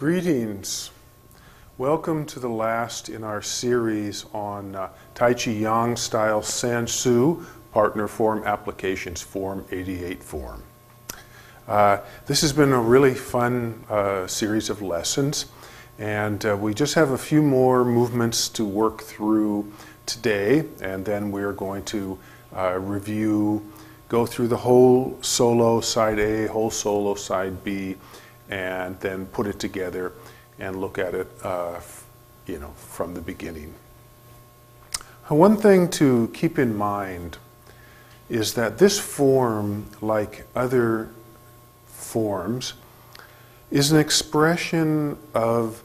Greetings. Welcome to the last in our series on Tai Chi Yang style Shou partner form applications, Form 88 form. This has been a really fun series of lessons, and we just have a few more movements to work through today, and then we're going to go through the whole solo side A, whole solo side B, and then put it together and look at it from the beginning. One thing to keep in mind is that this form, like other forms, is an expression of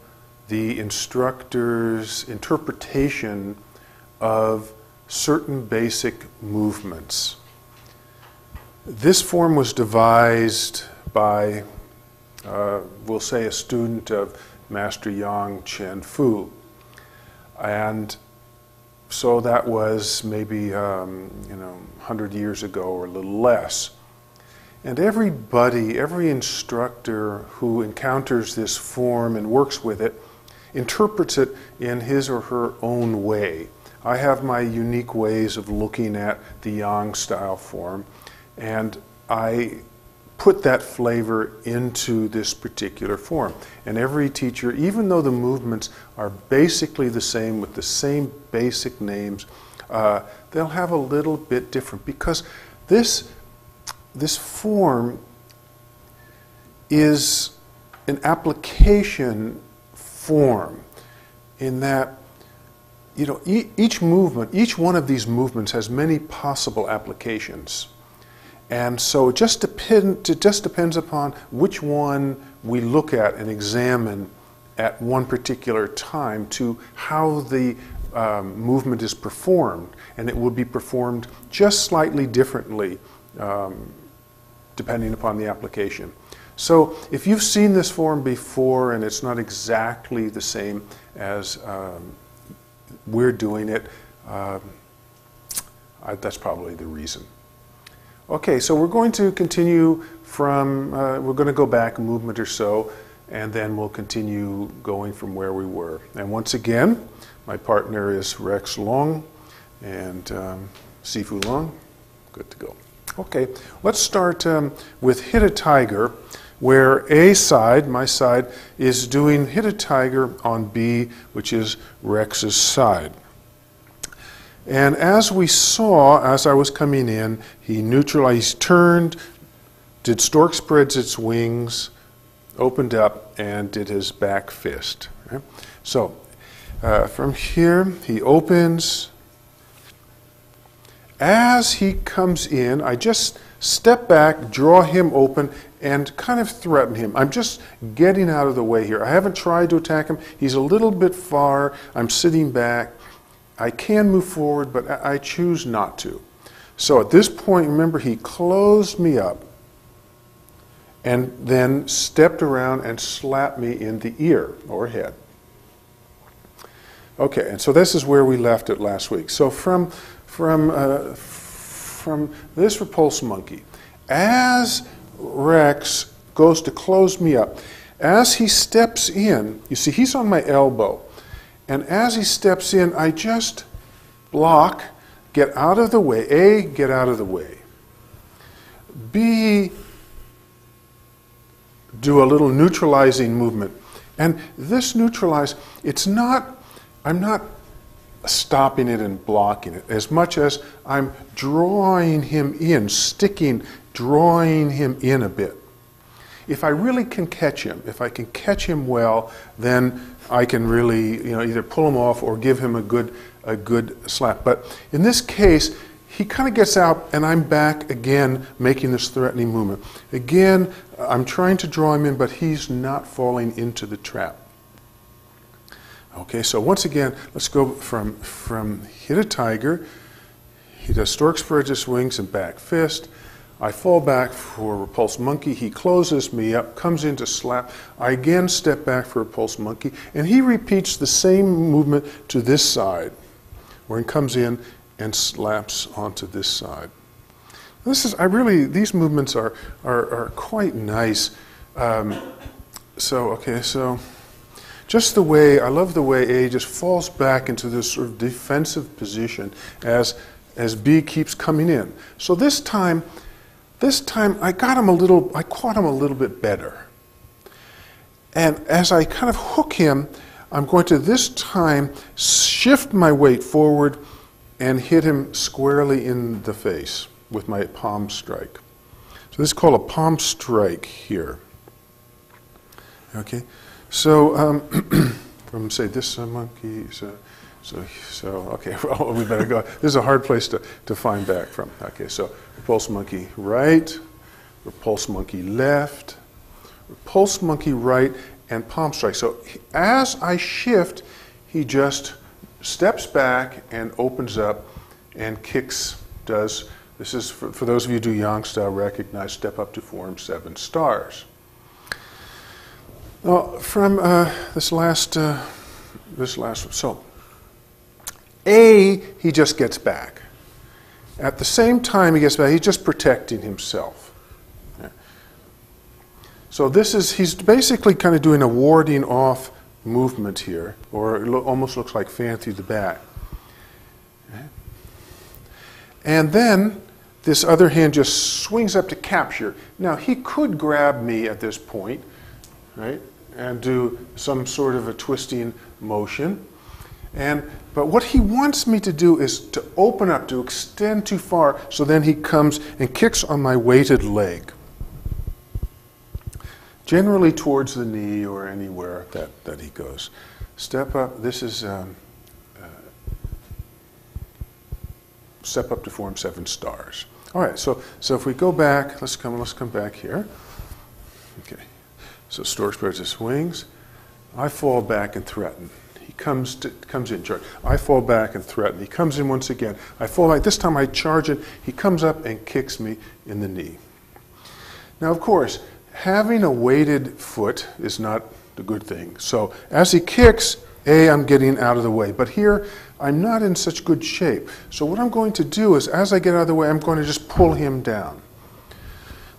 the instructor's interpretation of certain basic movements. This form was devised by we'll say a student of Master Yang Chen Fu, and so that was maybe 100 years ago or a little less. And every instructor who encounters this form and works with it interprets it in his or her own way. I have my unique ways of looking at the Yang style form, and I put that flavor into this particular form. And every teacher, even though the movements are basically the same with the same basic names, they'll have a little bit different, because this form is an application form in that each one of these movements has many possible applications. And so it just depends upon which one we look at and examine at one particular time to how the movement is performed. And it will be performed just slightly differently depending upon the application. So if you've seen this form before and it's not exactly the same as we're doing it, that's probably the reason. Okay, so we're going to continue we're going to go back a movement or so, and then we'll continue going from where we were. And once again, my partner is Rex Long and Sifu Long. Good to go. Okay, let's start with Hit a Tiger, where A side, my side, is doing Hit a Tiger on B, which is Rex's side. And as we saw, as I was coming in, he neutralized, turned, did stork spreads its wings, opened up, and did his back fist. Okay? So from here, he opens. As he comes in, I just step back, draw him open, and kind of threaten him. I'm just getting out of the way here. I haven't tried to attack him. He's a little bit far. I'm sitting back. I can move forward, but I choose not to. So at this point, remember, he closed me up and then stepped around and slapped me in the ear or head. Okay, and so this is where we left it last week. So from this Repulse monkey, as Rex goes to close me up, as he steps in, you see he's on my elbow, and as he steps in, I just block, get out of the way. A, get out of the way. B, do a little neutralizing movement. And this neutralize, I'm not stopping it and blocking it as much as I'm drawing him in, drawing him in a bit. If I really can catch him, if I can catch him well, then I can really, either pull him off or give him a good slap. But in this case, he kind of gets out, and I'm back again, making this threatening movement. Again, I'm trying to draw him in, but he's not falling into the trap. Okay, so once again, let's go from Hit a Tiger. He does stork spreads his wings and back fist. I fall back for Repulse Monkey. He closes me up, comes in to slap. I again step back for Repulse Monkey, and he repeats the same movement to this side, where he comes in and slaps onto this side. These movements are quite nice. okay, so just the way, I love the way A just falls back into this sort of defensive position as B keeps coming in. So this time I caught him a little bit better. And as I kind of hook him, I'm going to this time shift my weight forward and hit him squarely in the face with my palm strike. So this is called a palm strike here. Okay, so from say this monkey, so okay, well, we better go. This is a hard place to find back from. Okay, so repulse monkey right, repulse monkey left, repulse monkey right, and palm strike. So as I shift, he just steps back and opens up and kicks, this is, for those of you who do yang style, recognize step up to form 7 stars. Now, from this last one, so A, he just gets back. At the same time he gets back, he's just protecting himself. Okay. So he's basically kind of doing a warding off movement here, or it almost looks like fan through the back. Okay. And then this other hand just swings up to capture. Now he could grab me at this point, right, and do some sort of a twisting motion. But what he wants me to do is to open up, to extend too far, so then he comes and kicks on my weighted leg. Generally towards the knee or anywhere that he goes. Step up, this is step up to form 7 stars. All right, so if we go back, let's come back here. Okay, so stork spreads his wings. I fall back and threaten. He comes in, charge. I fall back and threaten. He comes in once again. I fall back. This time I charge it. He comes up and kicks me in the knee. Now, of course, having a weighted foot is not a good thing. So as he kicks, I'm getting out of the way. But here, I'm not in such good shape. So what I'm going to do is, as I get out of the way, I'm going to just pull him down.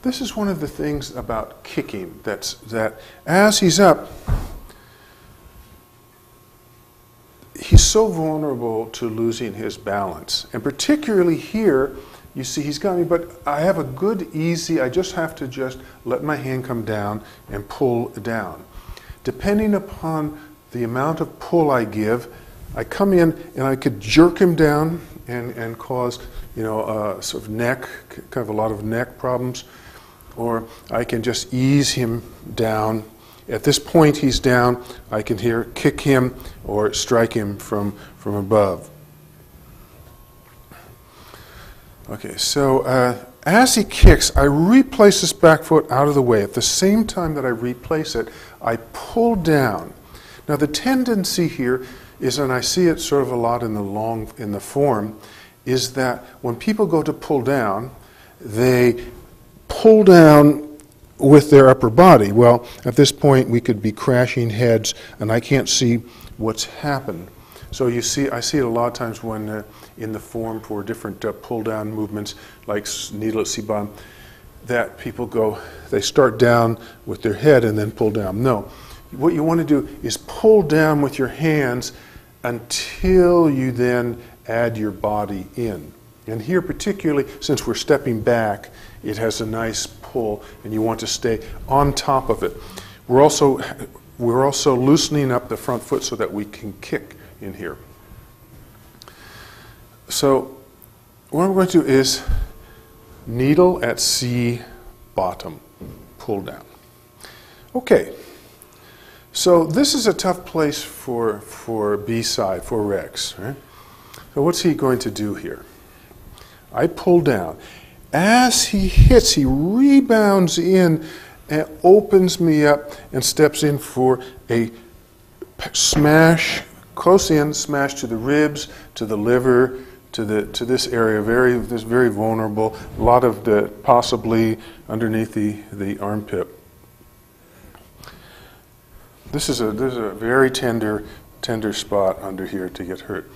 This is one of the things about kicking, that as he's up, he's so vulnerable to losing his balance. And particularly here, you see he's got me, but I have a good, easy, I just have to just let my hand come down and pull down. Depending upon the amount of pull I give, I come in and I could jerk him down and cause, sort of neck, kind of a lot of neck problems, or I can just ease him down. At this point he's down, I can kick him or strike him from above. Okay, so as he kicks, I replace this back foot out of the way. At the same time that I replace it, I pull down. Now the tendency here is, and I see it sort of a lot in the form, is that when people go to pull down, they pull down with their upper body. Well, at this point we could be crashing heads and I can't see what's happened. So I see it a lot of times when in the form for different pull down movements like needle at sea bottom, that people they start down with their head and then pull down. No, what you want to do is pull down with your hands until you then add your body in. And here particularly, since we're stepping back, it has a nice pull and you want to stay on top of it. We're also loosening up the front foot so that we can kick in here. So what I'm going to do is needle at sea bottom, pull down. Okay, so this is a tough place for B side, for Rex, right? So what's he going to do here? I pull down. As he hits, he rebounds in and opens me up and steps in for a smash, close in, smash to the ribs, to the liver, to this area, very vulnerable. A lot of the possibly underneath the armpit. This is a very tender spot under here to get hurt.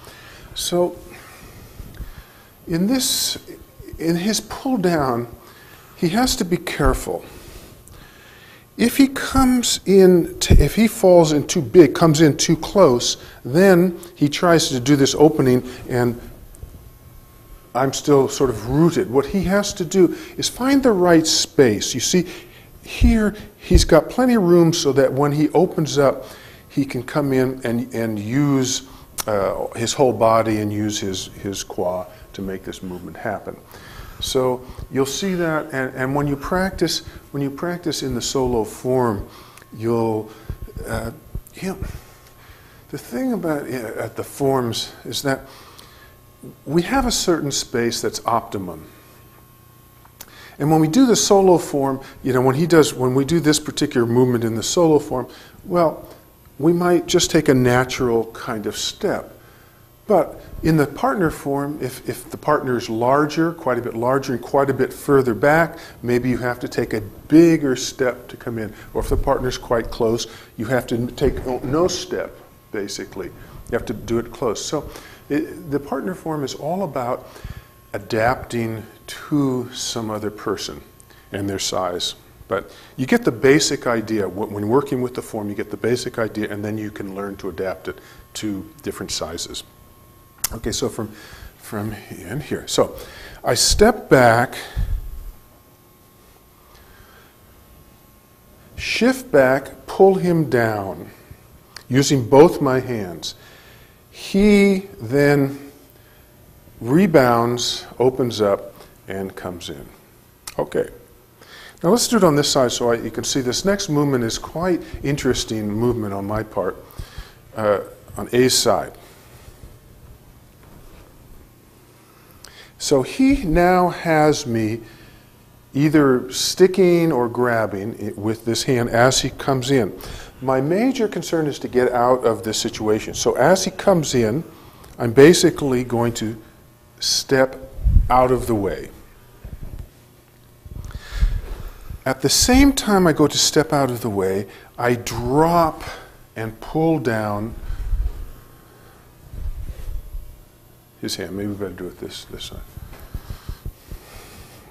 So in his pull down, he has to be careful. If he comes in, if he falls in too big, comes in too close, then he tries to do this opening and I'm still sort of rooted. What he has to do is find the right space. You see, here he's got plenty of room so that when he opens up, he can come in and use his whole body and use his qua to make this movement happen. So you'll see that, and when you practice in the solo form, you'll, the thing about at the forms is that we have a certain space that's optimum. And when we do the solo form, when we do this particular movement in the solo form, well, we might just take a natural kind of step. But in the partner form, if the partner is larger, quite a bit larger and quite a bit further back, maybe you have to take a bigger step to come in. Or if the partner's quite close, you have to take no step, basically. You have to do it close. So the partner form is all about adapting to some other person and their size. But you get the basic idea. When working with the form, you get the basic idea, and then you can learn to adapt it to different sizes. Okay, so from in here. So I step back, shift back, pull him down, using both my hands. He then rebounds, opens up, and comes in. Okay. Now let's do it on this side so you can see this next movement is quite interesting movement on my part, on A's side. So he now has me either sticking or grabbing with this hand as he comes in. My major concern is to get out of this situation. So as he comes in, I'm basically going to step out of the way. At the same time I go to step out of the way, I drop and pull down his hand. Maybe we better do it this side.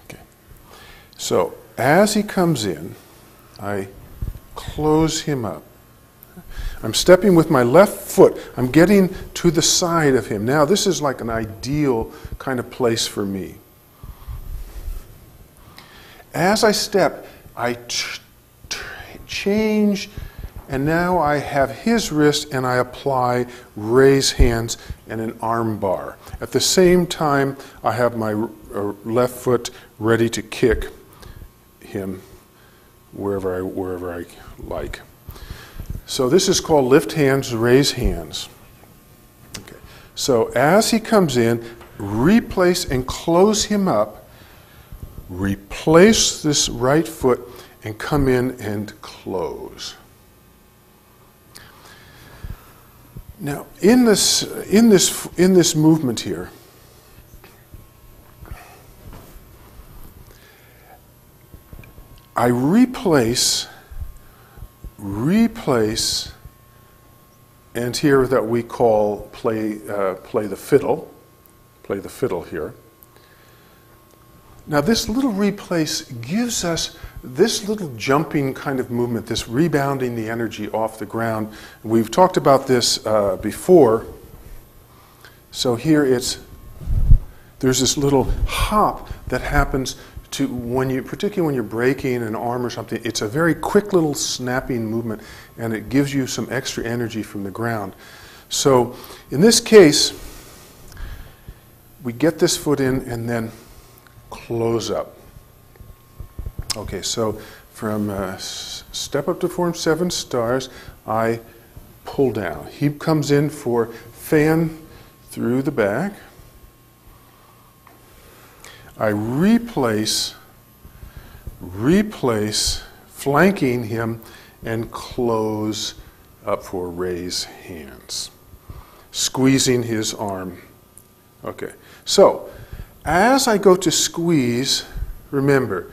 Okay. So as he comes in, I close him up. I'm stepping with my left foot. I'm getting to the side of him. Now this is like an ideal kind of place for me. As I step, I change, and now I have his wrist and I apply raise hands and an arm bar. At the same time, I have my left foot ready to kick him wherever I like. So this is called lift hands, raise hands. Okay. So as he comes in, replace and close him up. Replace this right foot and come in and close. Now, in this movement here, I replace, and here that we call play the fiddle here. Now this little replace gives us this little jumping kind of movement, this rebounding the energy off the ground. We've talked about this before. So here there's this little hop that happens to particularly when you're breaking an arm or something. It's a very quick little snapping movement, and it gives you some extra energy from the ground. So in this case, we get this foot in and then close up. Okay, so from step up to form 7 stars, I pull down. He comes in for fan through the back. I replace, flanking him, and close up for raise hands, squeezing his arm. Okay, so as I go to squeeze, remember,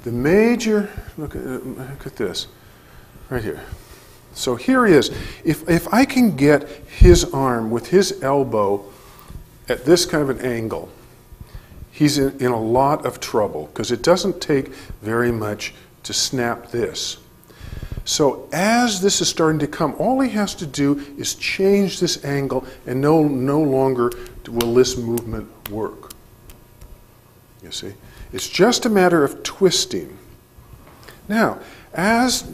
the major, look at this, right here. So here he is. If I can get his arm with his elbow at this kind of an angle, he's in a lot of trouble, because it doesn't take very much to snap this. So as this is starting to come, all he has to do is change this angle, and no longer will this movement work. You see? It's just a matter of twisting. Now,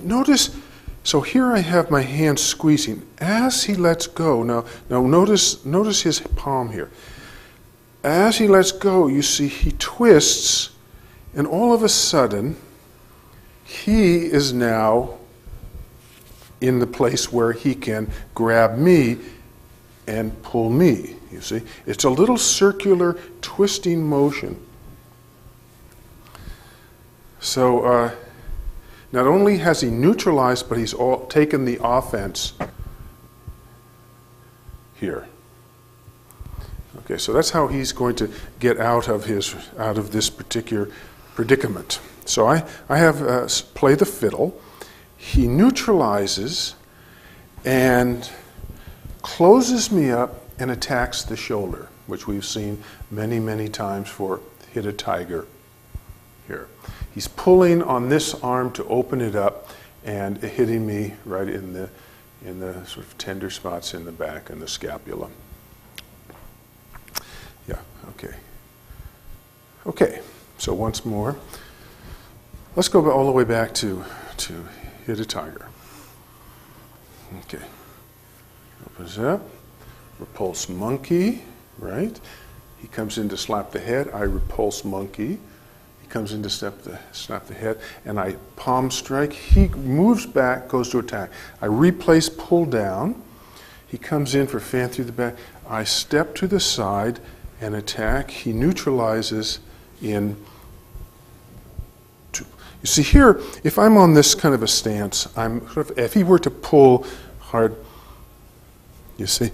notice, so here I have my hand squeezing. As he lets go, now notice his palm here. As he lets go, you see he twists, and all of a sudden, he is now in the place where he can grab me and pull me, you see. It's a little circular twisting motion. So not only has he neutralized, but he's taken the offense here. Okay, so that's how he's going to get out of this particular predicament. So I have play the fiddle. He neutralizes and closes me up and attacks the shoulder, which we've seen many, many times for hit a tiger here. He's pulling on this arm to open it up and hitting me right in the sort of tender spots in the back and the scapula. Yeah, okay. Okay, so once more. Let's go all the way back to hit a tiger. Okay. Opens up. Repulse monkey, right? He comes in to slap the head. I repulse monkey. He comes in to slap the head, and I palm strike. He moves back, goes to attack. I replace pull down. He comes in for fan through the back. I step to the side and attack. He neutralizes in two. You see here, if I'm on this kind of a stance, if he were to pull hard, you see,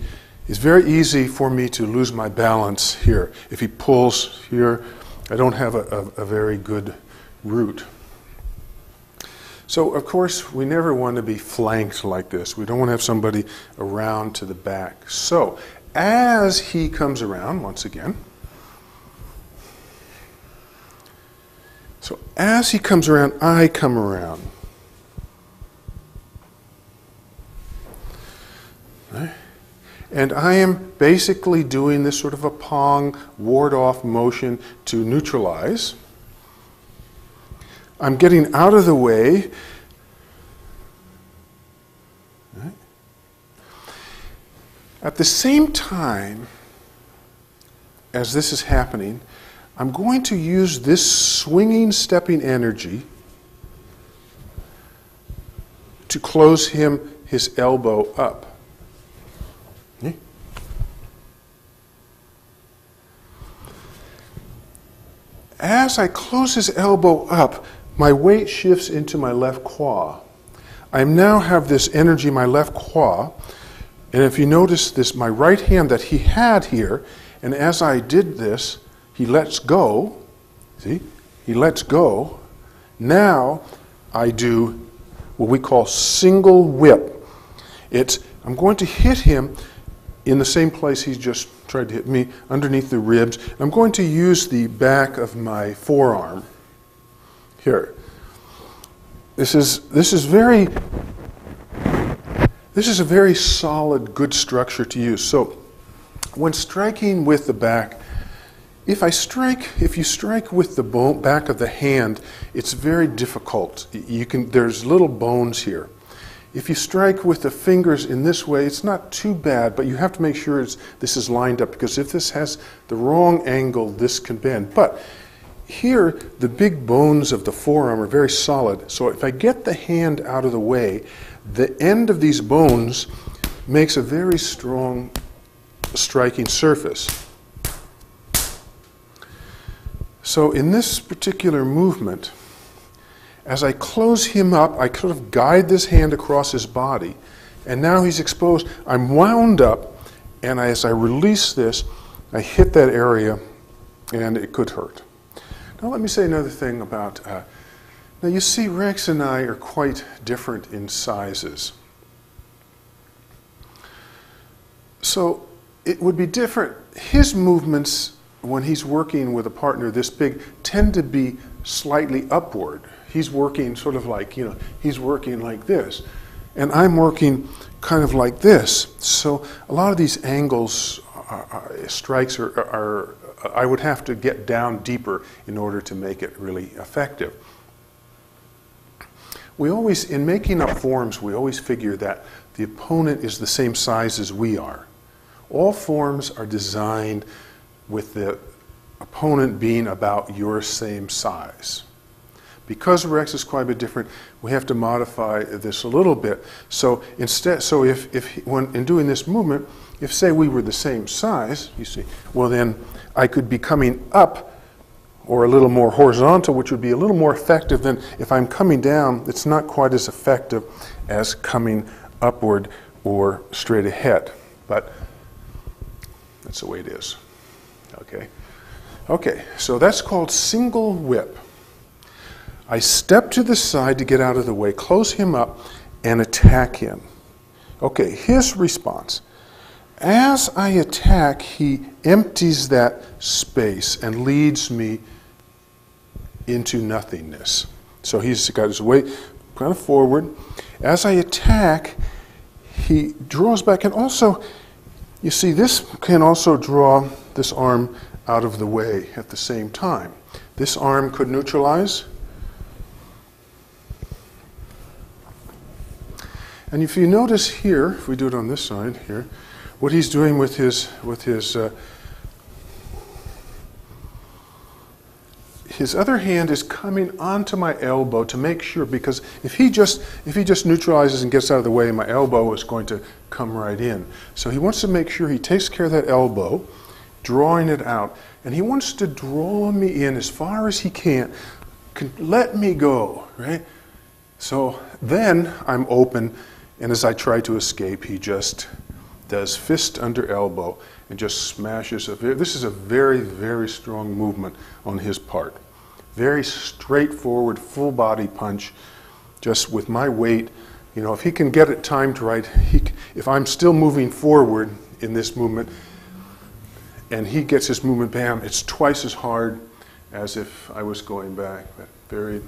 it's very easy for me to lose my balance here. If he pulls here, I don't have a very good route. So, of course, we never want to be flanked like this. We don't want to have somebody around to the back. So, as he comes around, once again, so as he comes around, I come around. Right? And I am basically doing this sort of a Pong ward-off motion to neutralize. I'm getting out of the way. Right? At the same time as this is happening, I'm going to use this swinging, stepping energy to close his elbow up. Okay? As I close his elbow up, my weight shifts into my left quad. I now have this energy in my left quad, and if you notice this, my right hand that he had here, and as I did this, he lets go. See? He lets go. Now I do what we call single whip. I'm going to hit him in the same place he just tried to hit me, underneath the ribs. I'm going to use the back of my forearm here. This is a very solid, good structure to use. So when striking with the back, if you strike with the back of the hand, it's very difficult. There's little bones here. If you strike with the fingers in this way, it's not too bad, but you have to make sure this is lined up, because if this has the wrong angle, this can bend. But here, the big bones of the forearm are very solid, so if I get the hand out of the way, the end of these bones makes a very strong striking surface. So in this particular movement, as I close him up, I kind of guide this hand across his body, and now he's exposed. I'm wound up, and as I release this, I hit that area, and it could hurt. Now let me say another thing about, now you see Rex and I are quite different in sizes. So it would be different. His movements when he's working with a partner this big tend to be slightly upward. he's working sort of like, he's working like this. And I'm working kind of like this. So a lot of these angles, strikes are I would have to get down deeper in order to make it really effective. We always, in making up forms, we always figure that the opponent is the same size as we are. All forms are designed with the opponent being about your same size. Because Rex is quite a bit different, we have to modify this a little bit. So instead, when in doing this movement, if say we were the same size, you see, well then I could be coming up or a little more horizontal, which would be a little more effective than if I'm coming down. It's not quite as effective as coming upward or straight ahead, but that's the way it is. Okay. Okay, so that's called single whip. I step to the side to get out of the way, close him up, and attack him. Okay, his response. As I attack, he empties that space and leads me into nothingness. So he's got his weight kind of forward. As I attack, he draws back, and also, you see, this can also draw this arm out of the way at the same time. This arm could neutralize. And if you notice here, if we do it on this side here, what he's doing with his other hand is coming onto my elbow to make sure, because if he just neutralizes and gets out of the way, my elbow is going to come right in. So he wants to make sure he takes care of that elbow, drawing it out, and he wants to draw me in as far as he can let me go, right? So then I'm open, and as I try to escape, he just does fist under elbow and just smashes. This is a very, very strong movement on his part. Very straightforward, full body punch, just with my weight. If he can get it timed right, if I'm still moving forward in this movement, and he gets his movement, bam, it's twice as hard as if I was going back. But very,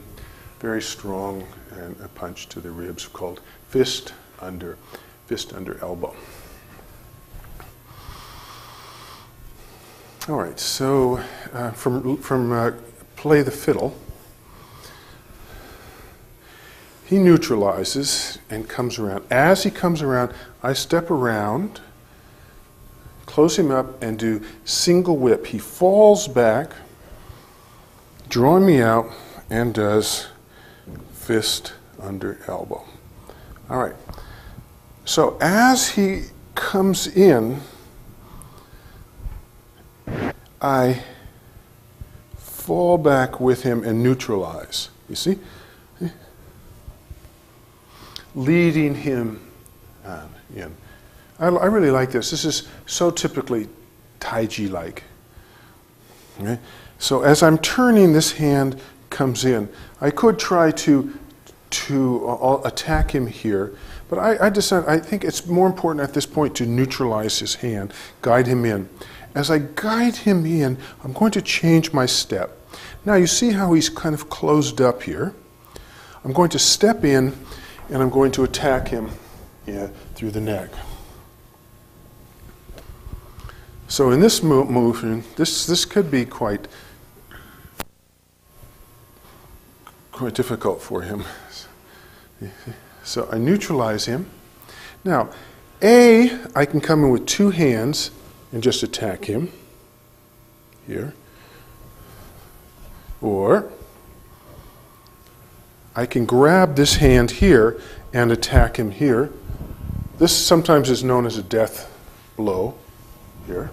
very strong, and a punch to the ribs called fist under elbow. All right, so from Play the Fiddle, he neutralizes and comes around. As he comes around, I step around, close him up, and do single whip. He falls back, drawing me out, and does fist under elbow. All right. So as he comes in, I fall back with him and neutralize. You see? Leading him in. I really like this. This is so typically Taiji-like. Okay? So as I'm turning, this hand comes in. I could try to attack him here, but I decided I think it's more important at this point to neutralize his hand, guide him in. As I guide him in, I'm going to change my step. Now you see how he's kind of closed up here. I'm going to step in, and I'm going to attack him through the neck. So in this movement, this could be quite difficult for him. So I neutralize him. Now, I can come in with two hands and just attack him here. Or I can grab this hand here and attack him here. This sometimes is known as a death blow here.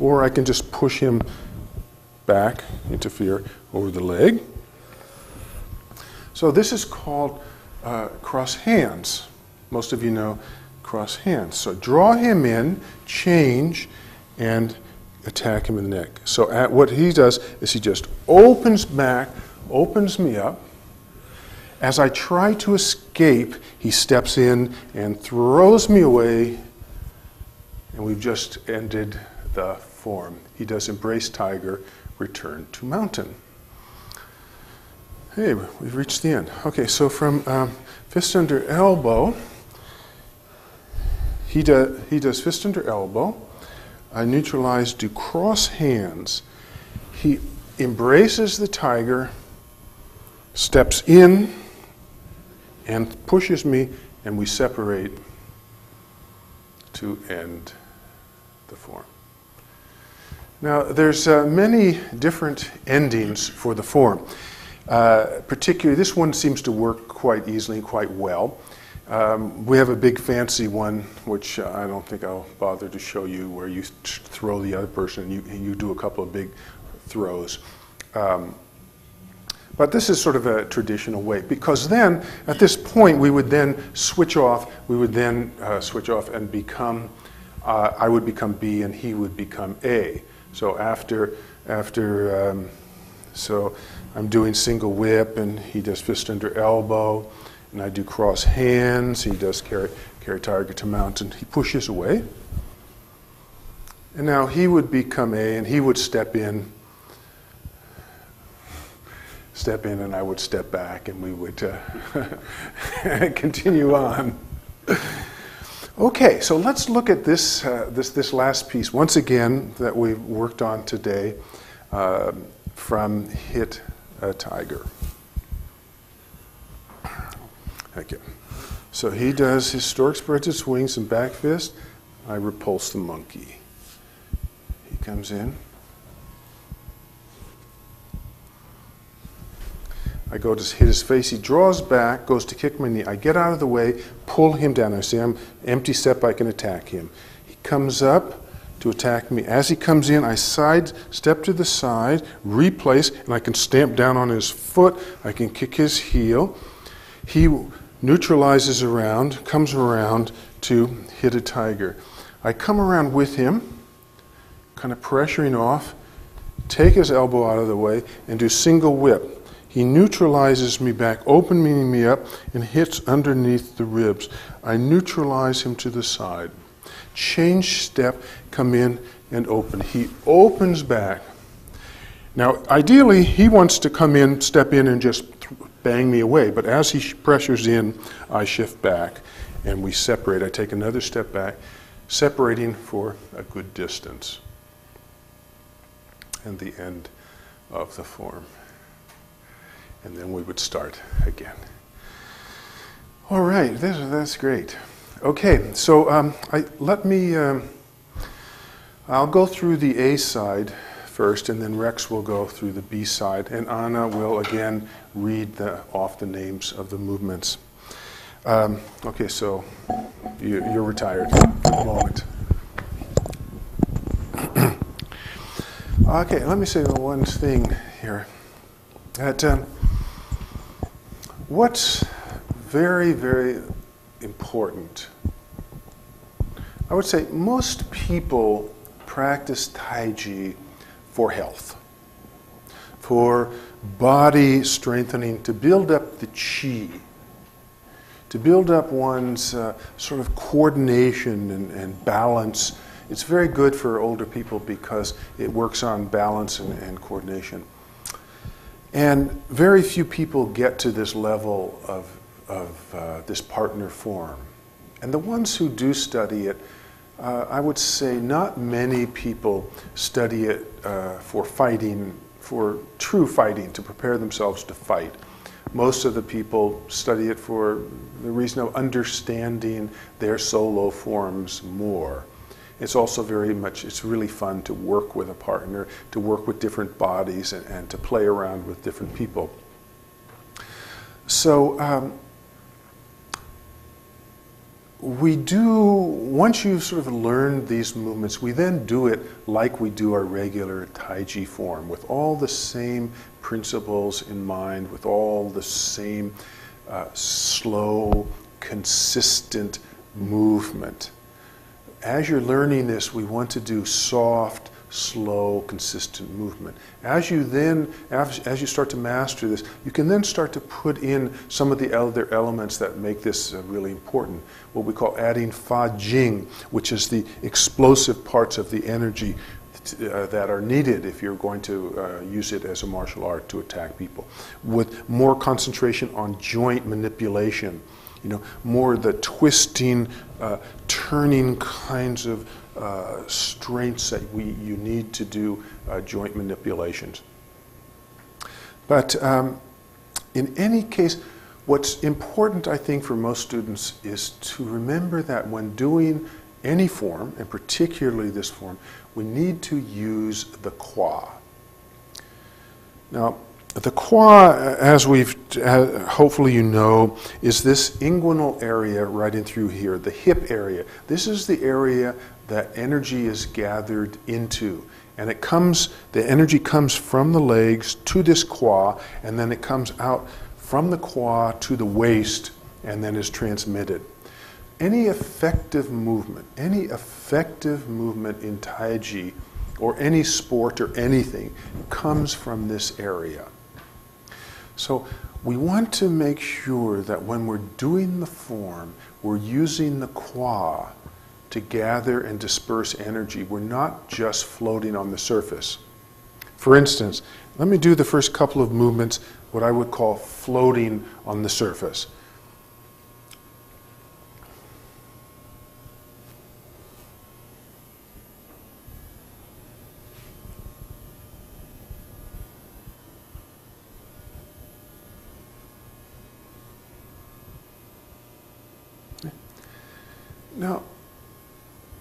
Or I can just push him back, interfere over the leg. So this is called cross hands. Most of you know cross hands. So draw him in, change, and attack him in the neck. So what he does is he just opens back, opens me up. As I try to escape, he steps in and throws me away, and we've just ended the form. He does embrace tiger, return to mountain. Hey, we've reached the end. Okay, so from fist under elbow, he does fist under elbow. I neutralize, do cross hands. He embraces the tiger, steps in, and pushes me, and we separate to end the form. Now, there's many different endings for the form. Particularly, this one seems to work quite easily and quite well. We have a big fancy one, which I don't think I'll bother to show you, where you throw the other person and you do a couple of big throws. But this is sort of a traditional way, because then, at this point, we would then switch off. We would then switch off and become, I would become B and he would become A. So so I'm doing single whip and he does fist under elbow, and I do cross hands. He does carry tiger to mountain. He pushes away. And now he would become A and he would step in and I would step back and we would continue on. Okay, so let's look at this, this last piece once again that we've worked on today from Hit a Tiger. Okay. So he does his stork spreads his wings and back fist. I repulse the monkey. He comes in. I go to hit his face. He draws back, goes to kick my knee. I get out of the way, pull him down. I say, I'm empty step, I can attack him. He comes up to attack me. As he comes in, I step to the side, replace, and I can stamp down on his foot. I can kick his heel. He neutralizes around, comes around to hit a tiger. I come around with him, kind of pressuring off, take his elbow out of the way, and do single whip. He neutralizes me back, opening me up, and hits underneath the ribs. I neutralize him to the side. Change step, come in and open. He opens back. Now, ideally, he wants to come in, step in, and just bang me away. But as he pressures in, I shift back, and we separate. I take another step back, separating for a good distance. And the end of the form. And then we would start again. All right, that's great. Okay, so I'll go through the A side first, and then Rex will go through the B side, and Anna will again read off the names of the movements. Okay, so you're retired for the moment. Okay, let me say one thing here. That what's very, very important, I would say most people practice Tai Chi for health, for body strengthening, to build up the Qi, to build up one's sort of coordination and balance. It's very good for older people because it works on balance and coordination. And very few people get to this level of this partner form. And the ones who do study it, I would say not many people study it for fighting, for true fighting, to prepare themselves to fight. Most of the people study it for the reason of understanding their solo forms more. It's also it's really fun to work with a partner, to work with different bodies and to play around with different people. So once you sort of learn these movements, we then do it like we do our regular Tai Chi form, with all the same principles in mind, with all the same slow, consistent movement. As you're learning this, we want to do soft, slow, consistent movement. As you start to master this, you can then start to put in some of the other elements that make this really important. What we call adding Fa Jing, which is the explosive parts of the energy, that are needed if you're going to use it as a martial art to attack people, with more concentration on joint manipulation, more the twisting, turning kinds of strengths that you need to do joint manipulations. But in any case, what's important, I think, for most students is to remember that when doing any form, and particularly this form, we need to use the qua. Now, the qua, as hopefully you know, is this inguinal area right in through here, the hip area. This is the area that energy is gathered into. And the energy comes from the legs to this qua, and then it comes out from the qua to the waist, and then is transmitted. Any effective movement in Tai Chi, or any sport or anything, comes from this area. So we want to make sure that when we're doing the form, we're using the qua to gather and disperse energy. We're not just floating on the surface. For instance, let me do the first couple of movements, what I would call floating on the surface. Now,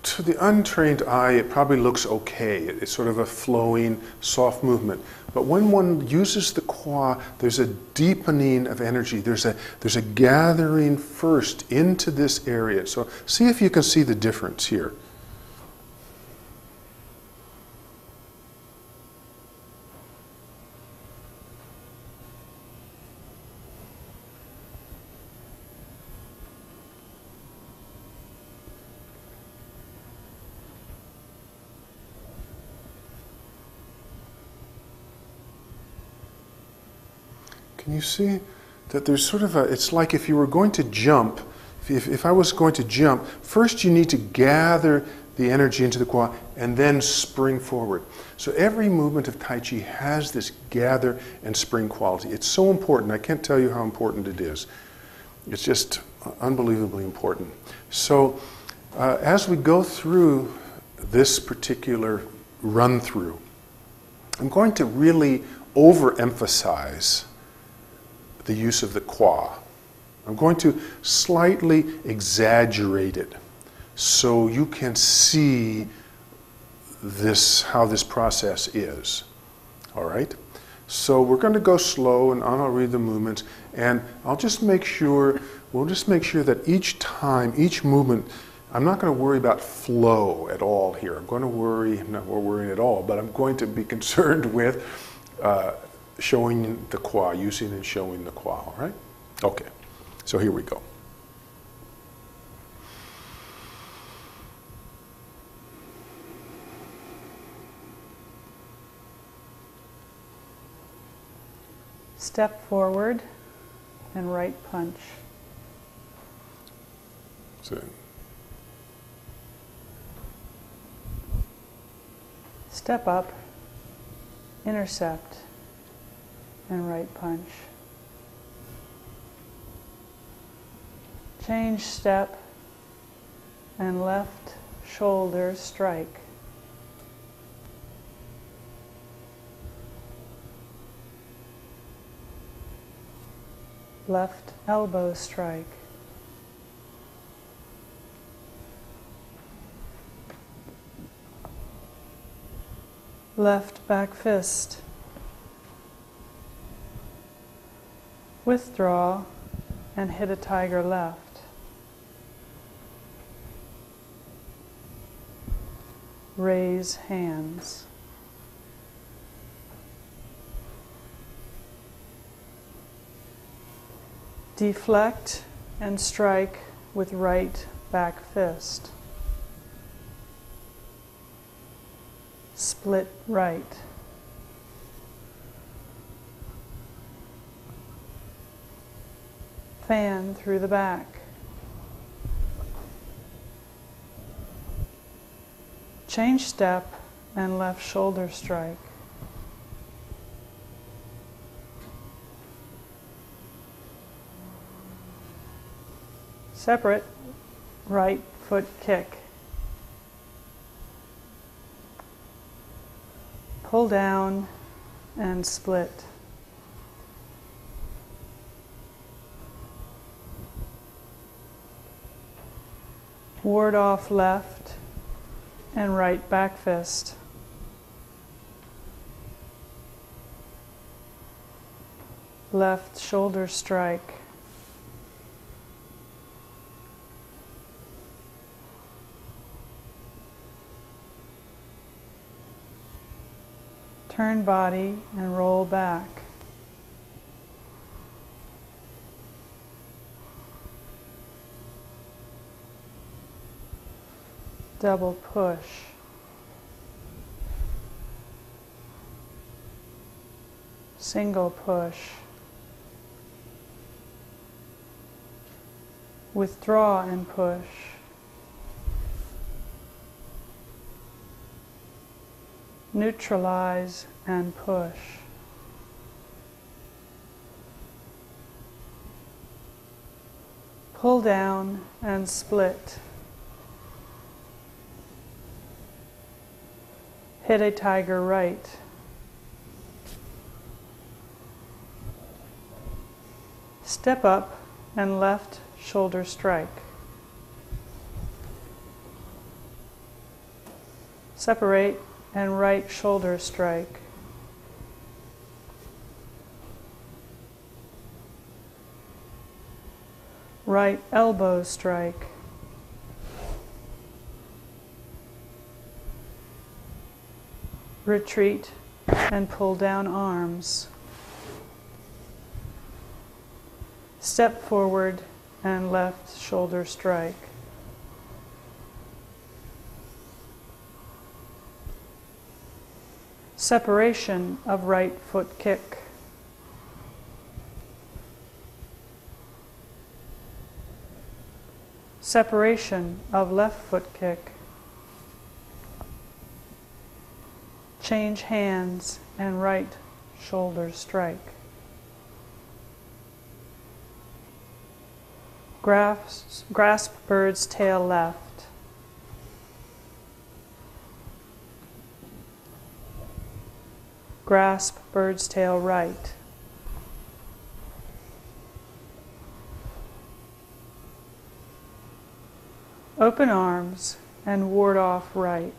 to the untrained eye, it probably looks okay. It's sort of a flowing, soft movement. But when one uses the qua, there's a deepening of energy. There's a gathering first into this area. So see if you can see the difference here. Can you see that there's sort of it's like if you were going to jump, if I was going to jump, first you need to gather the energy into the qua and then spring forward. So every movement of Tai Chi has this gather and spring quality. It's so important. I can't tell you how important it is. It's just unbelievably important. So as we go through this particular run through, I'm going to really overemphasize the use of the qua. I'm going to slightly exaggerate it so you can see how this process is. All right? So we're going to go slow, and I'll read the movements, and we'll just make sure that each time, each movement, I'm not going to worry about flow at all here. I'm not worrying at all, but I'm going to be concerned with showing the qua, using and showing the qua, all right? Okay, so here we go. Step forward and right punch. So, Step up, intercept, and right punch. Change step and left shoulder strike. Left elbow strike. Left back fist. Withdraw and hit a tiger left. Raise hands. Deflect and strike with right back fist. Split right. Fan through the back. Change step and left shoulder strike. Separate right foot kick. Pull down and split. Ward off left and right back fist. Left shoulder strike. Turn body and roll back. Double push. Single push. Withdraw and push. Neutralize and push. Pull down and split. Hit a tiger right. Step up and left shoulder strike. Separate and right shoulder strike. Right elbow strike. Retreat and pull down arms. Step forward and left shoulder strike. Separation of right foot kick. Separation of left foot kick. Change hands and right shoulder strike. Grasp bird's tail left. Grasp bird's tail right. Open arms and ward off right.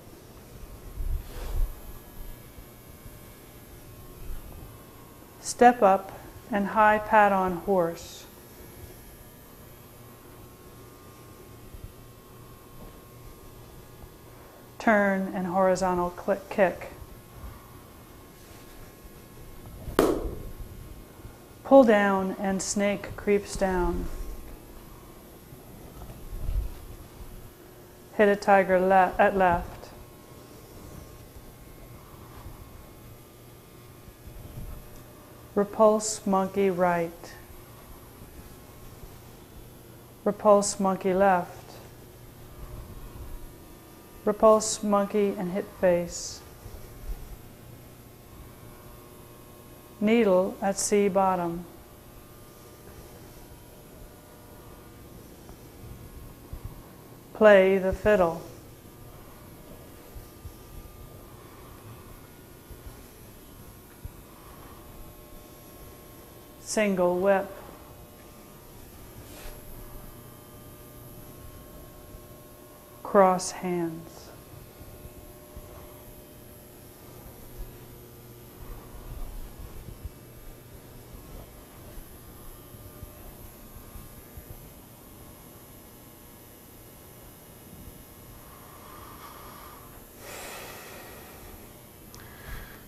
Step up and high pat on horse. Turn and horizontal kick. Pull down and snake creeps down. Hit a tiger at left. Repulse monkey right. Repulse monkey left. Repulse monkey and hit face. Needle at C bottom. Play the fiddle. Single whip. Cross hands.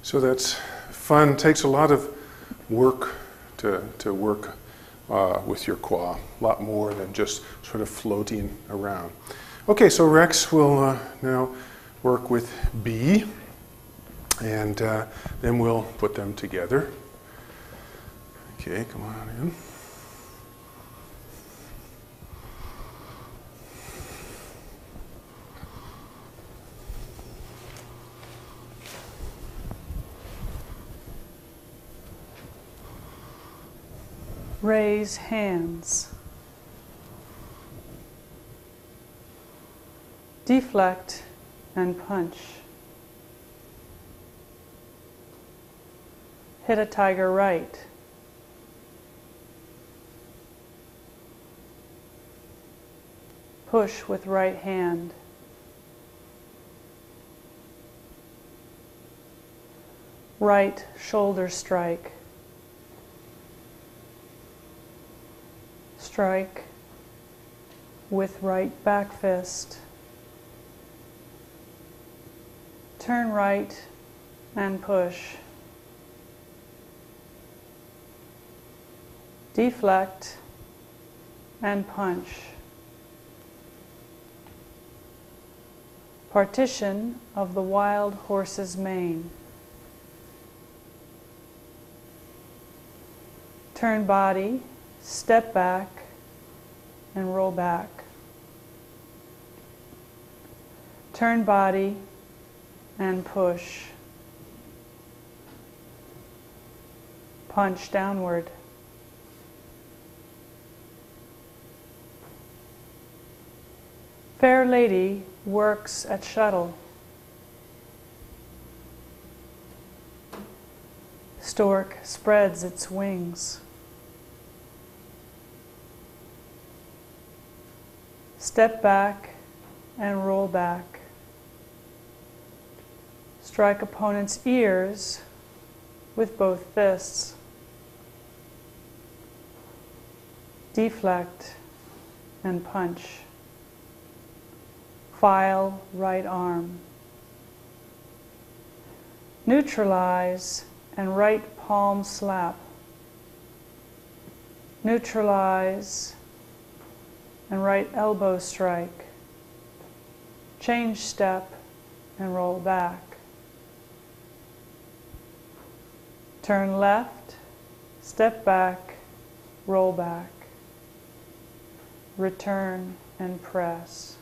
So that's fun. Takes a lot of work to work with your qua. A lot more than just sort of floating around. Okay, so Rex will now work with B, and then we'll put them together. Okay, come on in. Raise hands. Deflect and punch. Hit a tiger right. Push with right hand. Right shoulder strike. Strike with right back fist. Turn right and push. Deflect and punch. Partition of the wild horse's mane. Turn body, step back, and roll back. Turn body and push. Punch downward. Fair lady works at shuttle. Stork spreads its wings. Step back and roll back. Strike opponent's ears with both fists. Deflect and punch. File right arm. Neutralize and right palm slap. Neutralize and right elbow strike. Change step and roll back. Turn left, step back, roll back. Return and press.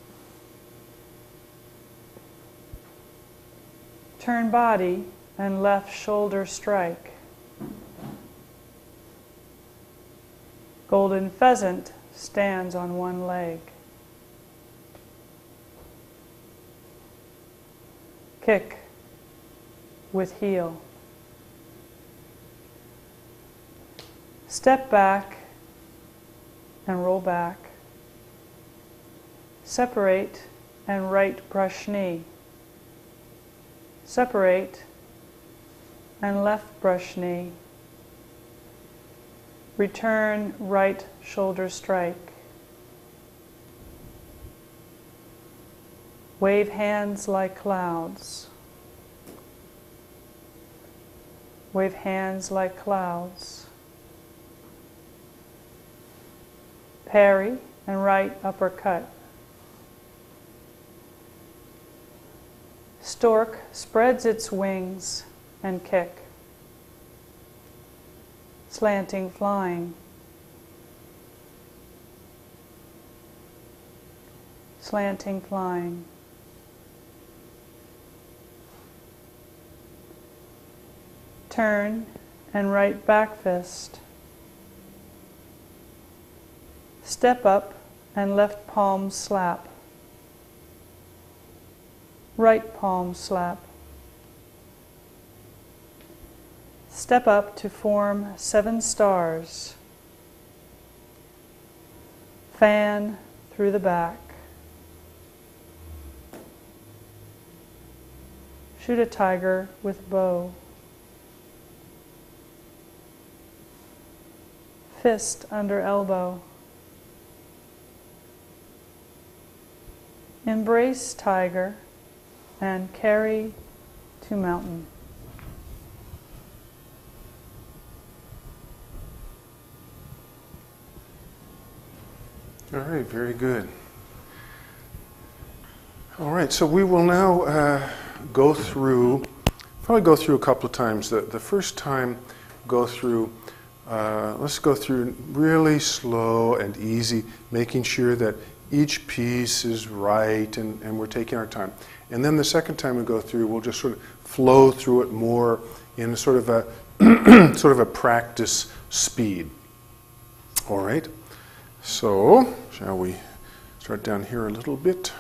Turn body and left shoulder strike. Golden pheasant stands on one leg. Kick with heel. Step back and roll back. Separate and right brush knee. Separate and left brush knee. Return right shoulder strike. Wave hands like clouds. Wave hands like clouds. Parry and right uppercut. Stork spreads its wings and kick. Slanting flying. Slanting flying. Turn and right back fist. Step up and left palm slap. Right palm slap. Step up to form 7 stars. Fan through the back. Shoot a tiger with bow. Fist under elbow. Embrace tiger and carry to mountain. All right, very good. All right, so we will now probably go through a couple of times. The first time, let's go through really slow and easy, making sure that each piece is right and we're taking our time. And then the second time we go through, we'll just sort of flow through it more in sort of a practice speed. All right, so shall we start down here a little bit?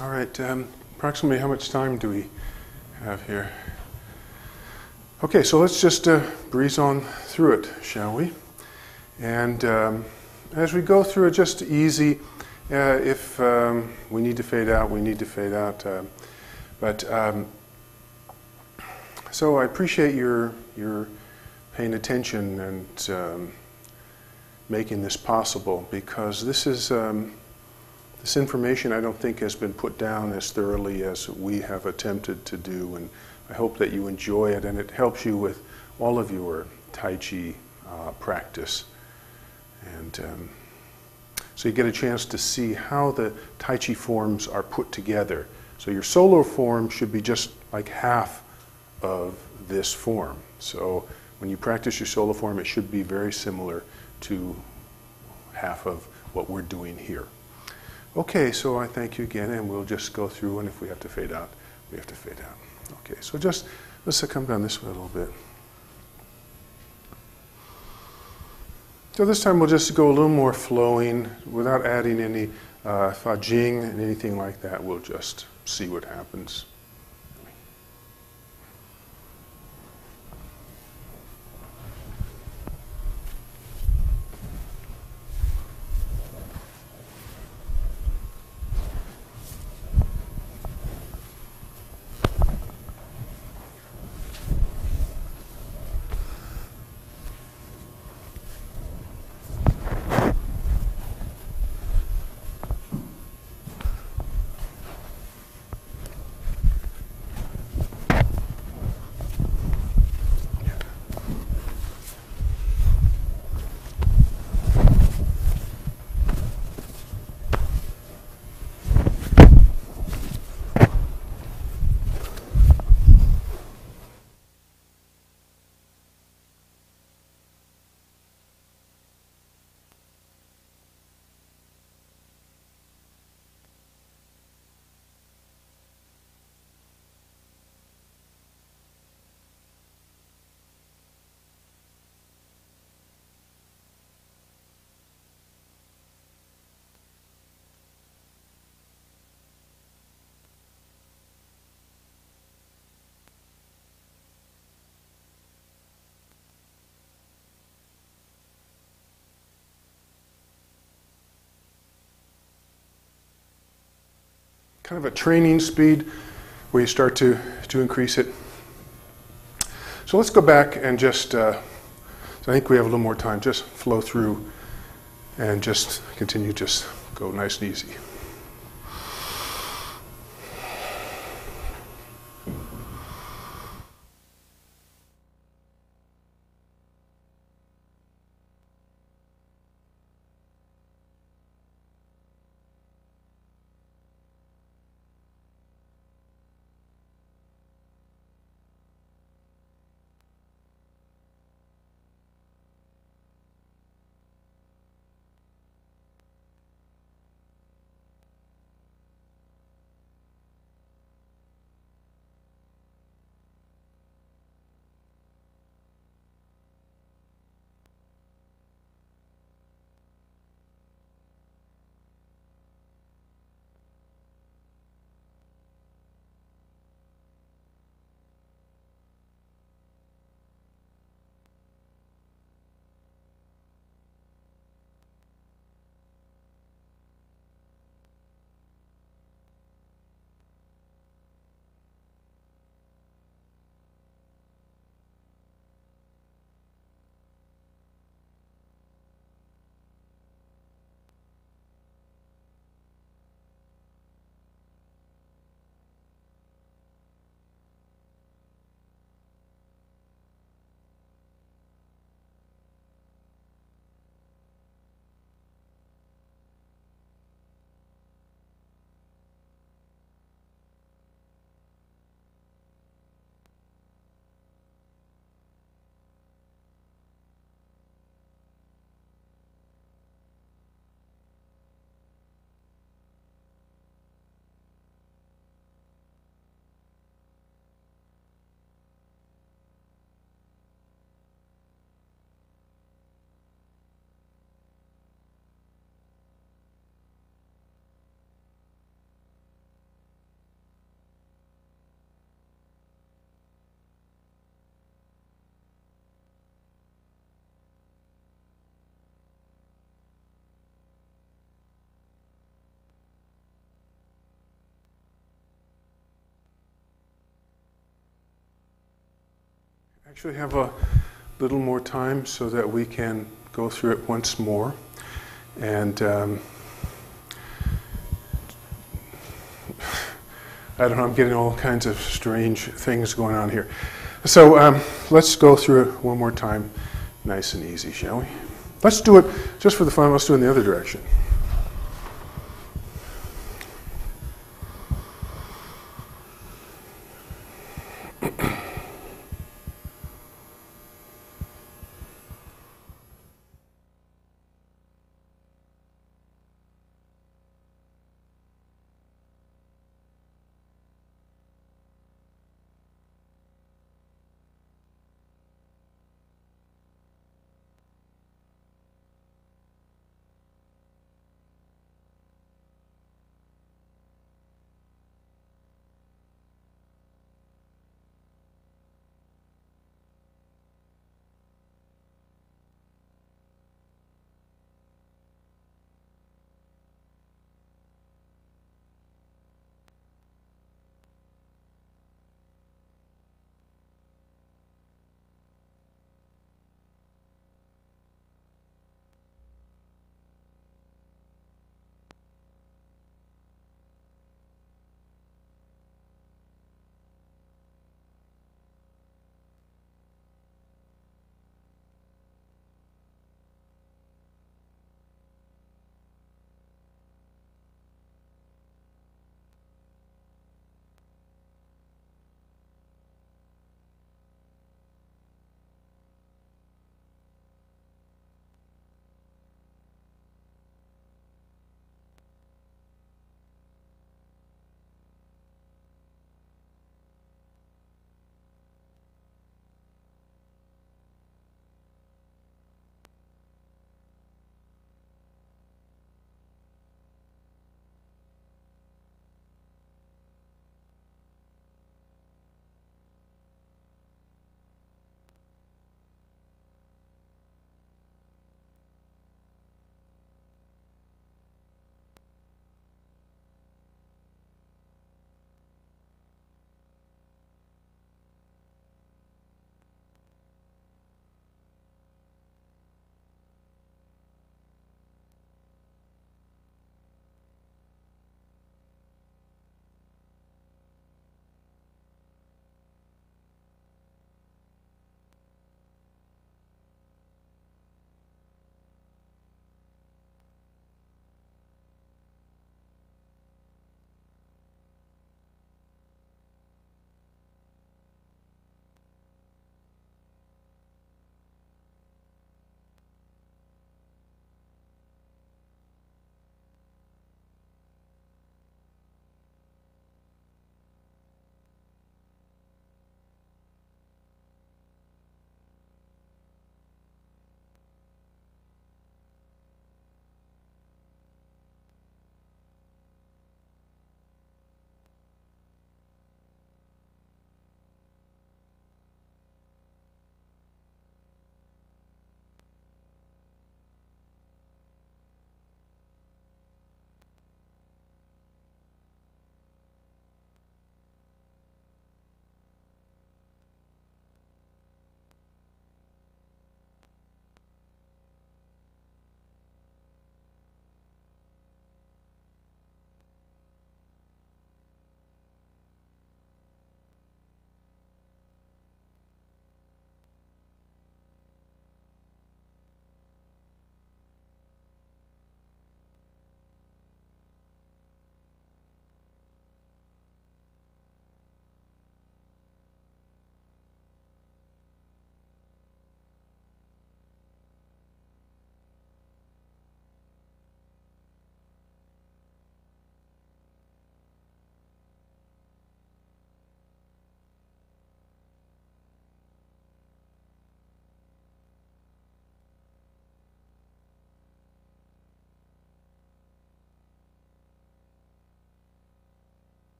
All right, approximately how much time do we have here? Okay, so let's just breeze on through it, shall we? And as we go through it, just easy. If we need to fade out, we need to fade out. So I appreciate your paying attention and making this possible, because this is this information I don't think has been put down as thoroughly as we have attempted to do, and I hope that you enjoy it and it helps you with all of your Tai Chi practice. And so you get a chance to see how the Tai Chi forms are put together. So your solo form should be just like half of this form. So when you practice your solo form, it should be very similar to half of what we're doing here. Okay, so I thank you again, and we'll just go through, and if we have to fade out, we have to fade out. Okay, so just let's come down this way a little bit. So this time we'll just go a little more flowing without adding any fa jing and anything like that. We'll just see what happens. Kind of a training speed where you start to increase it. So let's go back and just, so I think we have a little more time, just flow through and just continue, just go nice and easy. Actually have a little more time so that we can go through it once more. And I don't know, I'm getting all kinds of strange things going on here. So let's go through it one more time, nice and easy, shall we? Let's do it, just for the fun, let's do it in the other direction.